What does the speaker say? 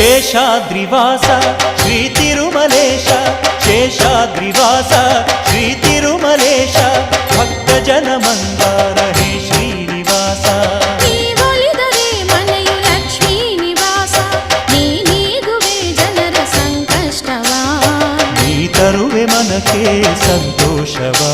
ಶೇಷಾದ್ರಿವಾಸ ಶ್ರೀ ತಿರುಮಲೇಶ ಶೇಷಾದ್ರಿವಾಸ ಶ್ರೀ ತಿರುಮಲೇಶ ಭಕ್ತ ಜನ ಮಂದಾರ ಹೇ ಶ್ರೀನಿವಾಸ ನೀವೊಲಿದರೆ ಮನೆಯು ಲಕ್ಷ್ಮೀ ನಿವಾಸ ನೀ ನೀಗುವೆ ಜನರ ಸಂಕಷ್ಟವ ನೀ ತರುವೆ ಮನಕ್ಕೆ ಸಂತೋಷವಾ